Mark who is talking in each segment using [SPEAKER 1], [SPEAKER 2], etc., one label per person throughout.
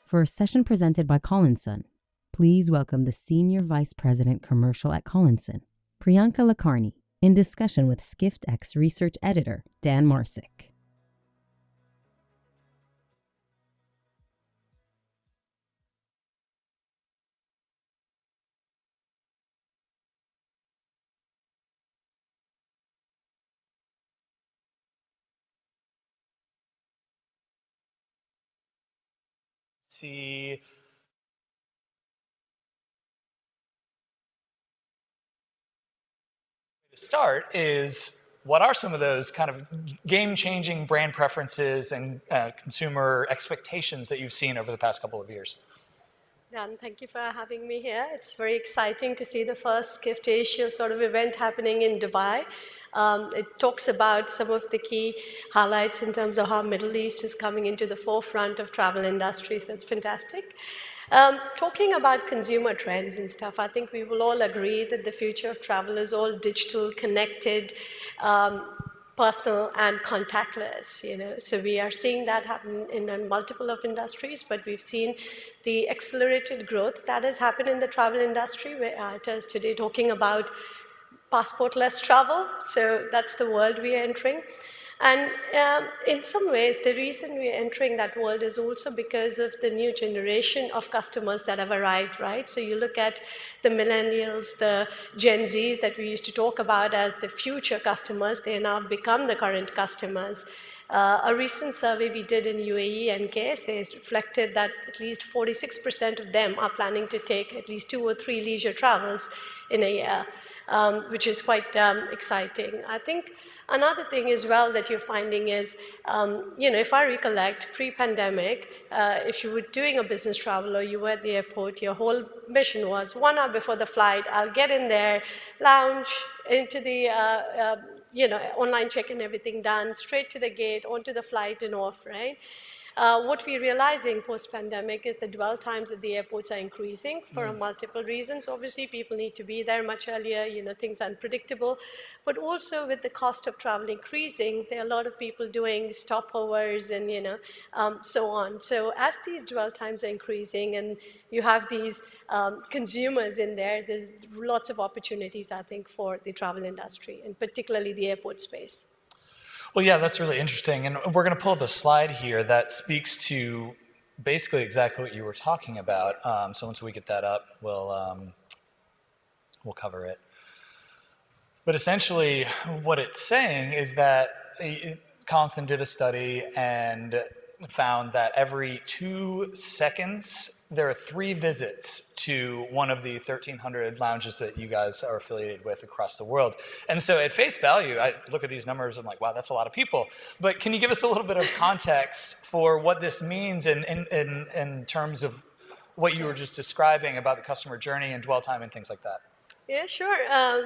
[SPEAKER 1] For a session presented by Collinson, please welcome the Senior Vice President Commercial at Collinson, Priyanka Lakhani, in discussion with Skift X Research Editor Dan Marcec.
[SPEAKER 2] See to start is what are some of those kind of game-changing brand preferences and consumer expectations that you've seen over the past couple of years?
[SPEAKER 3] Dan, thank you for having me here. It's very exciting to see the first Skift Asia sort of event happening in Dubai. It talks about some of the key highlights in terms of how Middle East is coming into the forefront of travel industry, so it's fantastic. Talking about consumer trends and stuff, I think we will all agree that the future of travel is all digital, connected, personal and contactless, So we are seeing that happen in multiple of industries, but we've seen the accelerated growth that has happened in the travel industry, where it is today talking about passportless travel. So that's the world we are entering. And in some ways, the reason we're entering that world is also because of the new generation of customers that have arrived, right? So you look at the millennials, the Gen Zs that we used to talk about as the future customers, they now become the current customers. A recent survey we did in UAE and KSA reflected that at least 46% of them are planning to take at least 2 or 3 leisure travels in a year, which is quite exciting. I think another thing as well that you're finding is, if I recollect pre-pandemic, if you were doing a business travel or you were at the airport, your whole mission was 1 hour before the flight, I'll get in there, lounge into the, online check-in, everything done, straight to the gate, onto the flight and off, right? What we're realizing post-pandemic is the dwell times at the airports are increasing for multiple reasons. Obviously, people need to be there much earlier, things are unpredictable. But also with the cost of travel increasing, there are a lot of people doing stopovers and, so on. So as these dwell times are increasing and you have these consumers in there, there's lots of opportunities, I think, for the travel industry, and particularly the airport space.
[SPEAKER 2] Well, yeah, that's really interesting. And we're going to pull up a slide here that speaks to basically exactly what you were talking about. So once we get that up, we'll cover it. But essentially, what it's saying is that Collinson did a study and found that every 2 seconds, there are 3 visits to one of the 1,300 lounges that you guys are affiliated with across the world. And so at face value, I look at these numbers, I'm like, wow, that's a lot of people. But can you give us a little bit of context for what this means in terms of what you were just describing about the customer journey and dwell time and things like that?
[SPEAKER 3] Yeah, sure.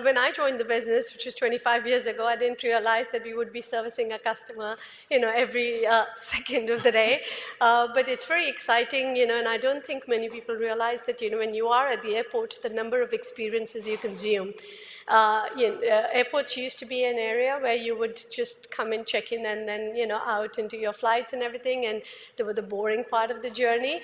[SPEAKER 3] When I joined the business, which was 25 years ago, I didn't realize that we would be servicing a customer, every second of the day. But it's very exciting, and I don't think many people realize that, when you are at the airport, the number of experiences you consume. Airports used to be an area where you would just come and check in and then, out into your flights and everything, and they were the boring part of the journey.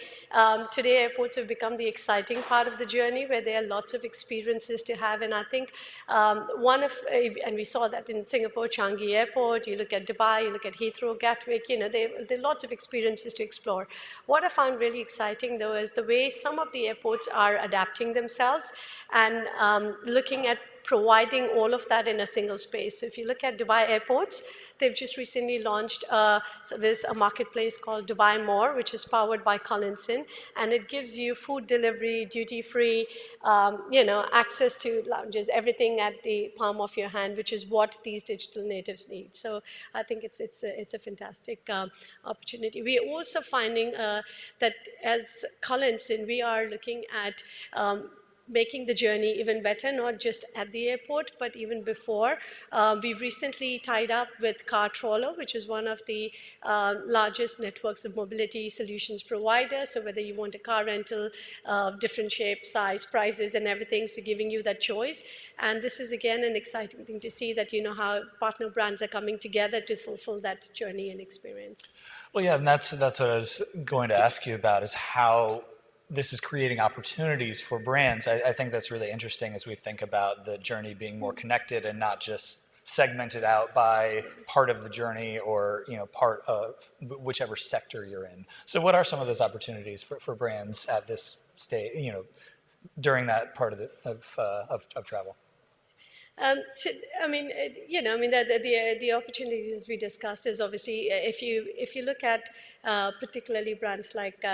[SPEAKER 3] Today, airports have become the exciting part of the journey, where there are lots of experiences to have. And I think and we saw that in Singapore, Changi Airport, you look at Dubai, you look at Heathrow, Gatwick, there are lots of experiences to explore. What I found really exciting, though, is the way some of the airports are adapting themselves and looking at providing all of that in a single space. So if you look at Dubai airports, they've just recently launched a marketplace called Dubai More, which is powered by Collinson, and it gives you food delivery, duty-free, access to lounges, everything at the palm of your hand, which is what these digital natives need. So I think it's a fantastic opportunity. We are also finding that as Collinson, we are looking at making the journey even better, not just at the airport, but even before. We've recently tied up with Car Trawler, which is one of the largest networks of mobility solutions providers. So whether you want a car rental, different shape, size, prices, and everything, so giving you that choice. And this is, again, an exciting thing to see that, how partner brands are coming together to fulfill that journey and experience.
[SPEAKER 2] Well, yeah, and that's what I was going to ask you about, is how this is creating opportunities for brands. I think that's really interesting as we think about the journey being more connected and not just segmented out by part of the journey or part of whichever sector you're in. So what are some of those opportunities for brands at this stage, during that part of travel?
[SPEAKER 3] So, the opportunities, as we discussed, is obviously if you look at particularly brands like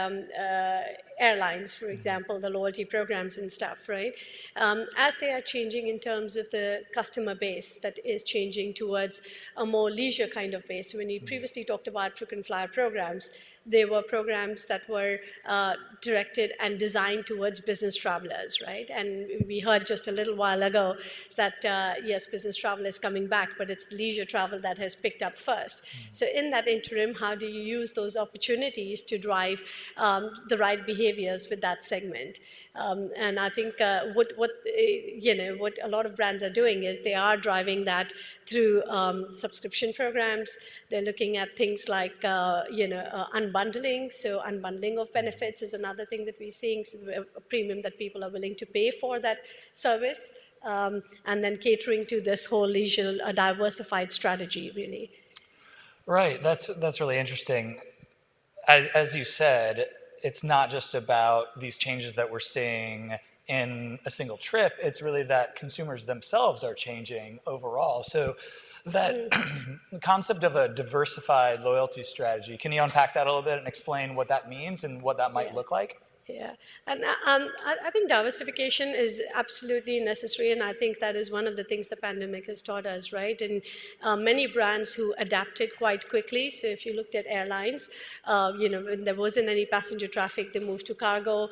[SPEAKER 3] airlines, for example, the loyalty programs and stuff, right? As they are changing in terms of the customer base that is changing towards a more leisure kind of base. When you previously talked about frequent flyer programs, they were programs that were directed and designed towards business travelers, right? And we heard just a little while ago that, yes, business travel is coming back, but it's leisure travel that has picked up first. So in that interim, how do you use those opportunities to drive the right behaviors with that segment? And I think what a lot of brands are doing is they are driving that through subscription programs. They're looking at things like unbundling. So unbundling of benefits is another thing that we're seeing, so a premium that people are willing to pay for that service, and then catering to this whole leisure diversified strategy, really.
[SPEAKER 2] Right, that's really interesting. As you said, it's not just about these changes that we're seeing in a single trip, it's really that consumers themselves are changing overall. So that concept of a diversified loyalty strategy, can you unpack that a little bit and explain what that means and what that might look like?
[SPEAKER 3] Yeah, and I think diversification is absolutely necessary, and I think that is one of the things the pandemic has taught us, right? And many brands who adapted quite quickly. So if you looked at airlines, when there wasn't any passenger traffic, they moved to cargo.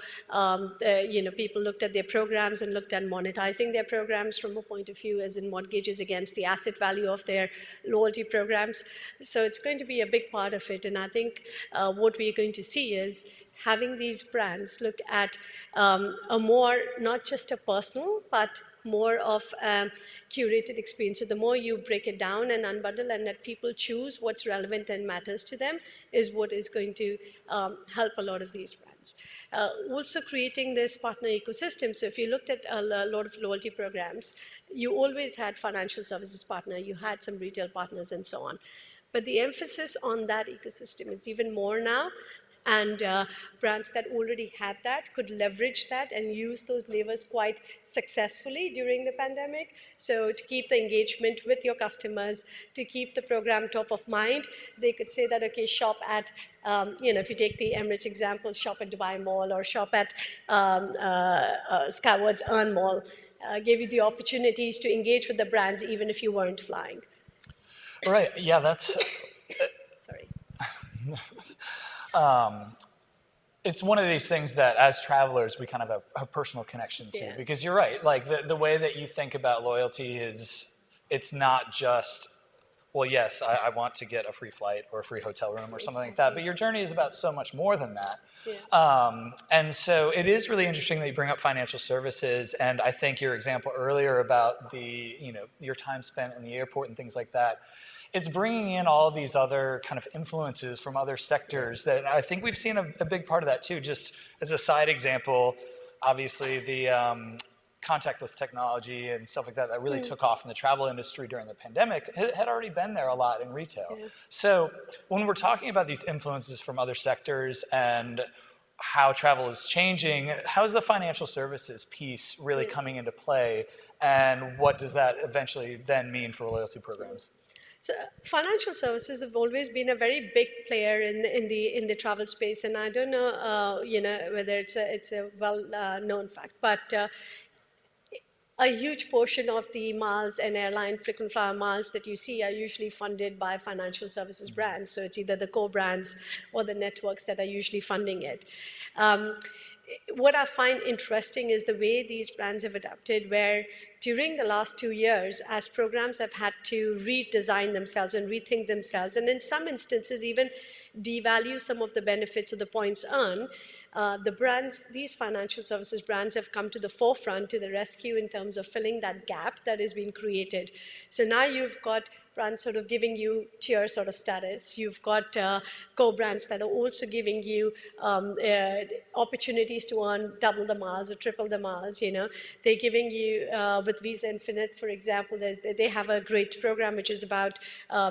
[SPEAKER 3] People looked at their programs and looked at monetizing their programs from a point of view as in mortgages against the asset value of their loyalty programs. So it's going to be a big part of it, and I think what we're going to see is having these brands look at a more, not just a personal, but more of a curated experience. So the more you break it down and unbundle and let people choose what's relevant and matters to them is what is going to help a lot of these brands. Also creating this partner ecosystem. So if you looked at a lot of loyalty programs, you always had financial services partner, you had some retail partners and so on. But the emphasis on that ecosystem is even more now. And brands that already had that could leverage that and use those levers quite successfully during the pandemic. So to keep the engagement with your customers, to keep the program top of mind, they could say that, okay, shop at, if you take the Emirates example, shop at Dubai Mall or shop at Skywards Earn Mall, gave you the opportunities to engage with the brands even if you weren't flying.
[SPEAKER 2] Right, yeah, that's...
[SPEAKER 3] Sorry.
[SPEAKER 2] It's one of these things that as travelers we kind of have a personal connection to, because you're right, like the way that you think about loyalty is, it's not just, well, yes, I want to get a free flight or a free hotel room or something like that, but your journey is about so much more than that. And so it is really interesting that you bring up financial services, and I think your example earlier about your time spent in the airport and things like that, it's bringing in all of these other kind of influences from other sectors that I think we've seen a big part of that too. Just as a side example, obviously the contactless technology and stuff like that that really took off in the travel industry during the pandemic had already been there a lot in retail. So when we're talking about these influences from other sectors and how travel is changing, how is the financial services piece really coming into play, and what does that eventually then mean for loyalty programs?
[SPEAKER 3] So financial services have always been a very big player in the travel space, and I don't know whether it's a well known fact, but a huge portion of the miles and airline frequent flyer miles that you see are usually funded by financial services brands. So it's either the co-brands or the networks that are usually funding it. What I find interesting is the way these brands have adapted, where during the last 2 years, as programs have had to redesign themselves and rethink themselves, and in some instances even devalue some of the benefits of the points earned, the brands, these financial services brands have come to the forefront, to the rescue in terms of filling that gap that is being created. So now you've got brands sort of giving you tier sort of status. You've got co-brands that are also giving you opportunities to earn double the miles or triple the miles, you know. They're giving you, with Visa Infinite, for example, they have a great program which is about,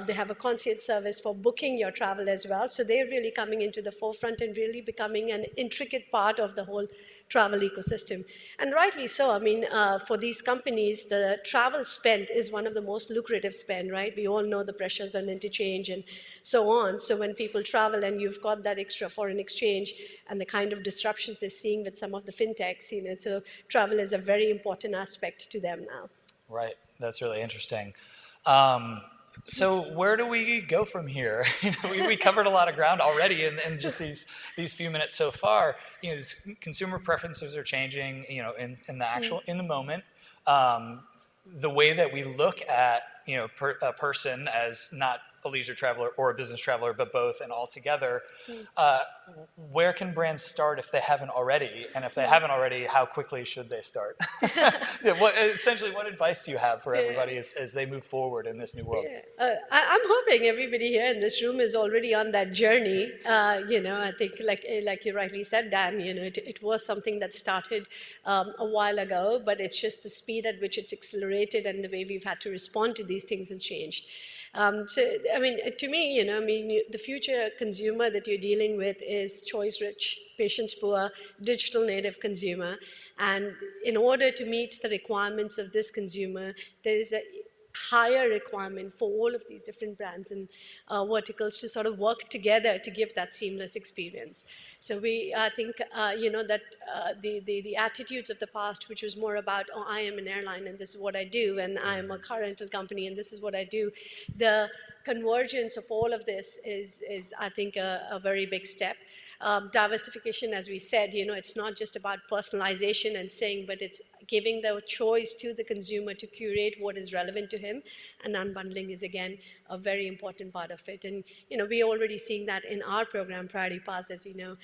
[SPEAKER 3] they have a concierge service for booking your travel as well. So they're really coming into the forefront and really becoming an intricate part of the whole travel ecosystem. And rightly so. I mean, for these companies, the travel spend is one of the most lucrative spend, right? We all know the pressures on interchange and so on. So when people travel and you've got that extra foreign exchange and the kind of disruptions they're seeing with some of the fintechs, you know, so travel is a very important aspect to them now.
[SPEAKER 2] Right. That's really interesting. So where do we go from here? You know, we covered a lot of ground already in just these few minutes so far. You know, consumer preferences are changing, you know, in the actual, in the moment. The way that we look at, you know, a person as not a leisure traveler or a business traveler, but both and all together. Where can brands start if they haven't already? And if they haven't already, how quickly should they start? Essentially, what advice do you have for everybody as they move forward in this new world?
[SPEAKER 3] I'm hoping everybody here in this room is already on that journey. You know, I think like you rightly said, Dan, you know, it was something that started a while ago, but it's just the speed at which it's accelerated and the way we've had to respond to these things has changed. So, I mean, to me, you know, I mean, the future consumer that you're dealing with is choice-rich, patience-poor, digital-native consumer. And in order to meet the requirements of this consumer, there is a higher requirement for all of these different brands and verticals to sort of work together to give that seamless experience. So I think, you know, that the attitudes of the past, which was more about, oh, I am an airline and this is what I do, and I am a car rental company and this is what I do. The convergence of all of this is I think, a very big step. Diversification, as we said, you know, it's not just about personalization and saying, but it's giving the choice to the consumer to curate what is relevant to him, and unbundling is, again, a very important part of it. And, you know, we're already seeing that in our program, Priority Pass, as you know.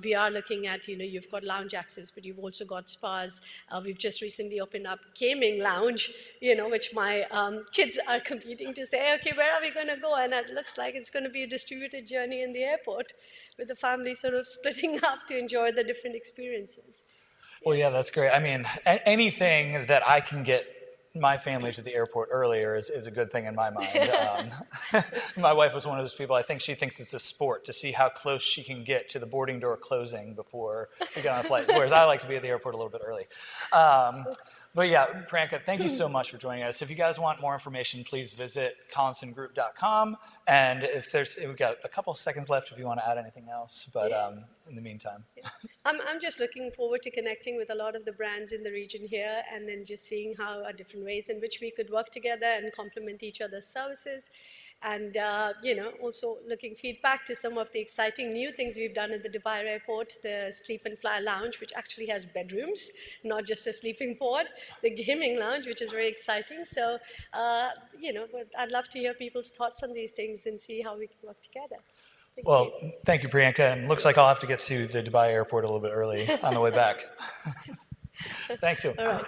[SPEAKER 3] We are looking at, you know, you've got lounge access, but you've also got spas. We've just recently opened up gaming lounge, you know, which my kids are competing to say, okay, where are we going to go? And it looks like it's going to be a distributed journey in the airport with the family sort of splitting up to enjoy the different experiences.
[SPEAKER 2] Well, yeah, that's great. I mean, anything that I can get my family to the airport earlier is a good thing in my mind. My wife was one of those people, I think she thinks it's a sport to see how close she can get to the boarding door closing before we get on a flight, whereas I like to be at the airport a little bit early. But yeah, Priyanka, thank you so much for joining us. If you guys want more information, please visit collinsongroup.com. And if we've got a couple of seconds left if you want to add anything else, but in the meantime.
[SPEAKER 3] I'm just looking forward to connecting with a lot of the brands in the region here, and then just seeing how are different ways in which we could work together and complement each other's services. And, you know, also looking feedback to some of the exciting new things we've done at the Dubai airport, the Sleep and Fly Lounge, which actually has bedrooms, not just a sleeping pod, the gaming lounge, which is very exciting. So, you know, but I'd love to hear people's thoughts on these things and see how we can work together.
[SPEAKER 2] Thank you, Priyanka. And looks like I'll have to get to the Dubai airport a little bit early on the way back. Thanks, you.
[SPEAKER 3] All right.